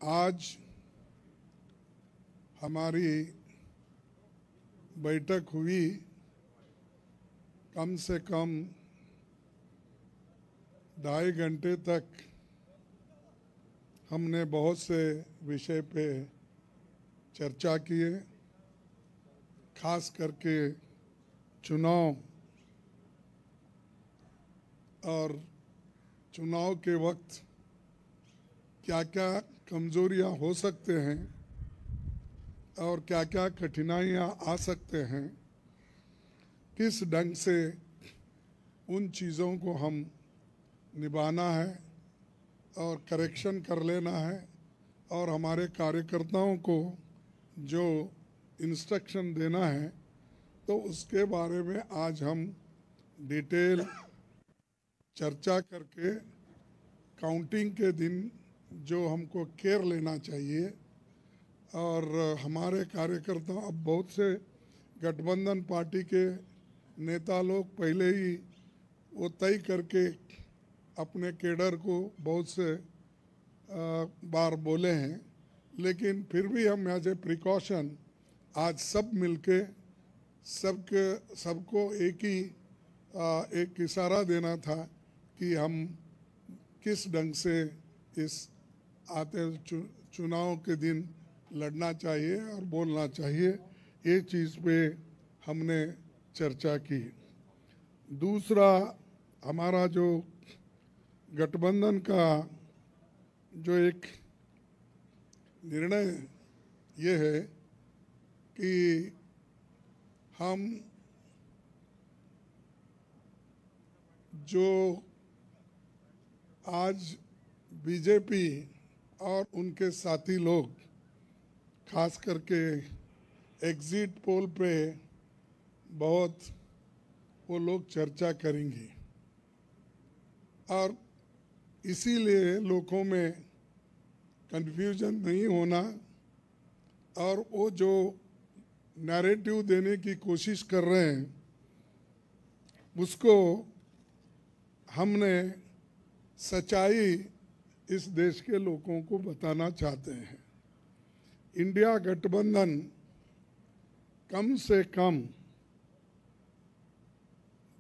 आज हमारी बैठक हुई, कम से कम 2.5 घंटे तक हमने बहुत से विषय पे चर्चा किए। खास करके चुनाव और चुनाव के वक्त क्या क्या कमजोरियां हो सकते हैं और क्या क्या कठिनाइयां आ सकते हैं, किस ढंग से उन चीज़ों को हम निभाना है और करेक्शन कर लेना है और हमारे कार्यकर्ताओं को जो इंस्ट्रक्शन देना है, तो उसके बारे में आज हम डिटेल चर्चा करके काउंटिंग के दिन जो हमको केयर लेना चाहिए। और हमारे कार्यकर्ता, अब बहुत से गठबंधन पार्टी के नेता लोग पहले ही वो तय करके अपने केडर को बहुत से बार बोले हैं, लेकिन फिर भी हम एज ए प्रिकॉशन आज सब मिलके सबको एक इशारा देना था कि हम किस ढंग से इस आते चुनाव के दिन लड़ना चाहिए और बोलना चाहिए। ये चीज़ पे हमने चर्चा की। दूसरा, हमारा जो गठबंधन का जो एक निर्णय ये है कि हम जो आज बीजेपी और उनके साथी लोग खास करके एग्जिट पोल पे बहुत वो लोग चर्चा करेंगे और इसीलिए लोगों में कंफ्यूजन नहीं होना और वो जो नैरेटिव देने की कोशिश कर रहे हैं उसको हमने सच्चाई इस देश के लोगों को बताना चाहते हैं। इंडिया गठबंधन कम से कम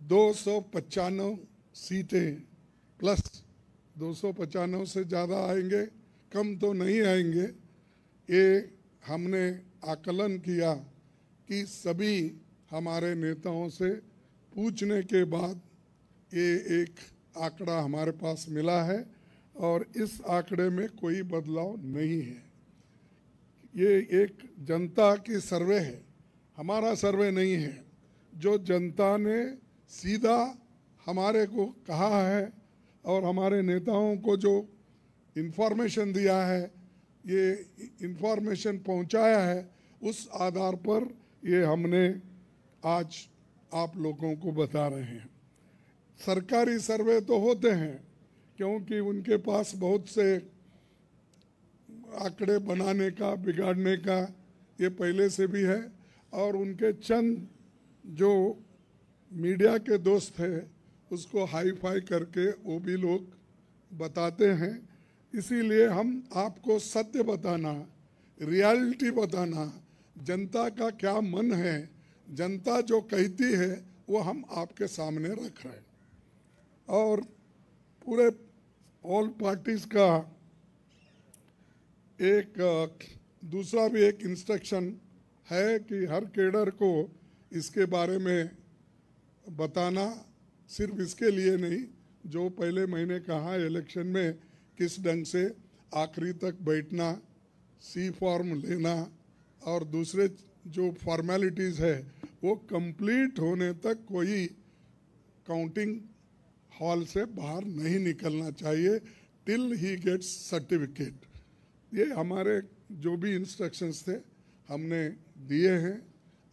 295 सीटें प्लस 295 से ज़्यादा आएंगे, कम तो नहीं आएंगे। ये हमने आकलन किया कि सभी हमारे नेताओं से पूछने के बाद ये एक आंकड़ा हमारे पास मिला है और इस आंकड़े में कोई बदलाव नहीं है। ये एक जनता की सर्वे है, हमारा सर्वे नहीं है। जो जनता ने सीधा हमारे को कहा है और हमारे नेताओं को जो इन्फॉर्मेशन दिया है, ये इन्फॉर्मेशन पहुंचाया है, उस आधार पर ये हमने आज आप लोगों को बता रहे हैं। सरकारी सर्वे तो होते हैं क्योंकि उनके पास बहुत से आंकड़े बनाने का, बिगाड़ने का ये पहले से भी है और उनके चंद जो मीडिया के दोस्त हैं उसको हाई फाई करके वो भी लोग बताते हैं। इसीलिए हम आपको सत्य बताना, रियलिटी बताना, जनता का क्या मन है, जनता जो कहती है वो हम आपके सामने रख रहे हैं। और पूरे ऑल पार्टीज का एक दूसरा भी एक इंस्ट्रक्शन है कि हर केडर को इसके बारे में बताना, सिर्फ इसके लिए नहीं, जो पहले मैंने कहा इलेक्शन में किस ढंग से आखिरी तक बैठना, सी फॉर्म लेना और दूसरे जो फॉर्मेलिटीज़ है वो कंप्लीट होने तक कोई काउंटिंग हॉल से बाहर नहीं निकलना चाहिए टिल ही गेट्स सर्टिफिकेट। ये हमारे जो भी इंस्ट्रक्शंस थे हमने दिए हैं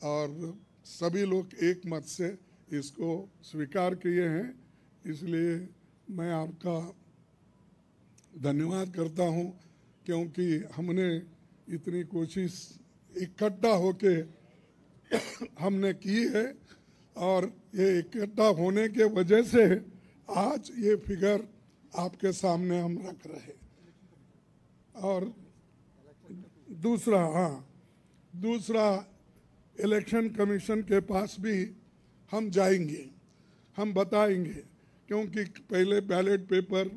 और सभी लोग एक मत से इसको स्वीकार किए हैं। इसलिए मैं आपका धन्यवाद करता हूं क्योंकि हमने इतनी कोशिश इकट्ठा होके हमने की है और ये इकट्ठा होने के वजह से आज ये फिगर आपके सामने हम रख रहे हैं। और दूसरा इलेक्शन कमीशन के पास भी हम जाएंगे, हम बताएंगे, क्योंकि पहले बैलेट पेपर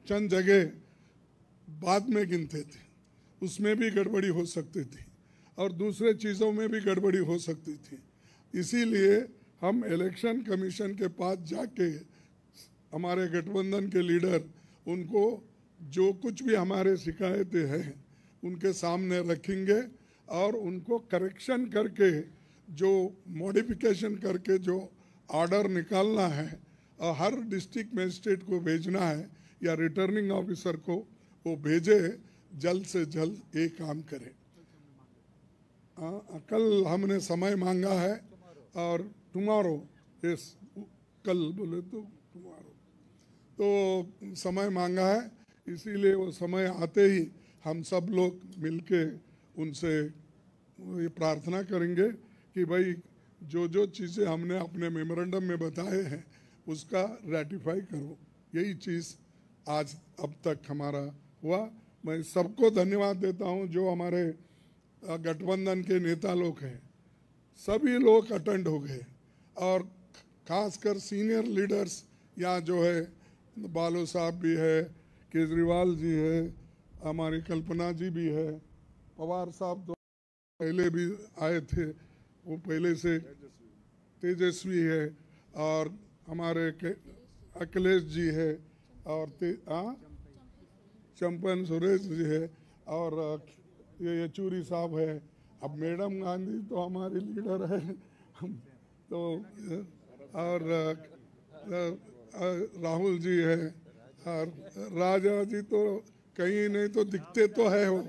चंद जगह बाद में गिनते थे, उसमें भी गड़बड़ी हो सकती थी और दूसरे चीज़ों में भी गड़बड़ी हो सकती थी। इसीलिए हम इलेक्शन कमीशन के पास जाके हमारे गठबंधन के लीडर उनको जो कुछ भी हमारे शिकायतें हैं उनके सामने रखेंगे और उनको करेक्शन करके जो मॉडिफिकेशन करके जो ऑर्डर निकालना है और हर डिस्ट्रिक्ट मजिस्ट्रेट को भेजना है या रिटर्निंग ऑफिसर को वो भेजे, जल्द से जल्द ये काम करें। कल हमने समय मांगा है और टुमारो, कल बोले तो टुमारो, तो समय मांगा है, इसीलिए वो समय आते ही हम सब लोग मिलके उनसे ये प्रार्थना करेंगे कि भाई जो जो चीज़ें हमने अपने मेमोरेंडम में बताए हैं उसका रेटिफाई करो। यही चीज़ आज अब तक हमारा हुआ। मैं सबको धन्यवाद देता हूं जो हमारे गठबंधन के नेता लोग हैं, सभी लोग अटेंड हो गए और खासकर सीनियर लीडर्स यहाँ जो है, बालो साहब भी है, केजरीवाल जी है, हमारी कल्पना जी भी है, पवार साहब तो पहले भी आए थे, वो पहले से तेजस्वी है, और हमारे अखिलेश जी है, और चंपन सुरेश जी है, और ये येचूरी साहब है। अब मैडम गांधी तो हमारी लीडर है तो, और राहुल जी है, और राजा जी तो कहीं नहीं तो दिखते तो है वो,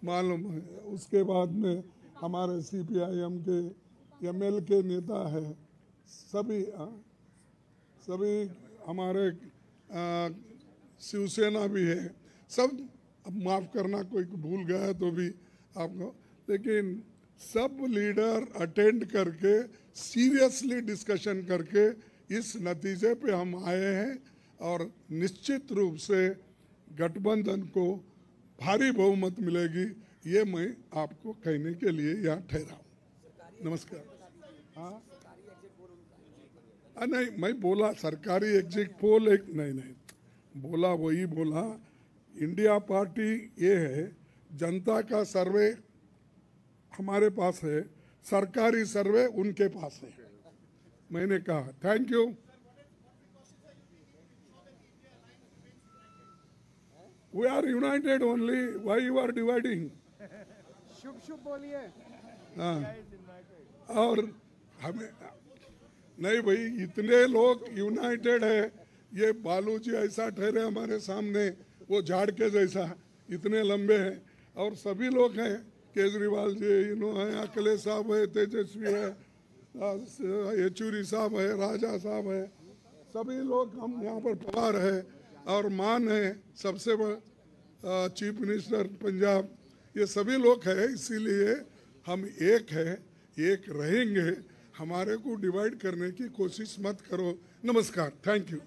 मालूम है। उसके बाद में हमारे CPIM के ML के नेता है, सभी हमारे शिवसेना भी है, सब। अब माफ़ करना कोई भूल गया तो भी आपको, लेकिन सब लीडर अटेंड करके सीरियसली डिस्कशन करके इस नतीजे पे हम आए हैं और निश्चित रूप से गठबंधन को भारी बहुमत मिलेगी, ये मैं आपको कहने के लिए यहाँ ठहरा हूँ। नमस्कार। हाँ नहीं, मैं बोला सरकारी एग्जिट पोल एक नहीं बोला, वही बोला। इंडिया पार्टी ये है, जनता का सर्वे हमारे पास है, सरकारी सर्वे उनके पास है। मैंने कहा thank you. We are united only. Why you are dividing? शुभ शुभ बोलिए। हाँ, और हमें नहीं भाई, इतने लोग यूनाइटेड है। ये बालू जी ऐसा ठहरे हमारे सामने, वो झाड़ के जैसा, इतने लंबे हैं, और सभी लोग हैं, केजरीवाल जी है, अखिलेश साहब है, तेजस्वी है, येचूरी साहब है, राजा साहब है, सभी लोग हम यहाँ पर पवार है, और मान है सबसे बड़ा चीफ मिनिस्टर पंजाब, ये सभी लोग हैं। इसीलिए हम एक है, एक रहेंगे। हमारे को डिवाइड करने की कोशिश मत करो। नमस्कार, थैंक यू।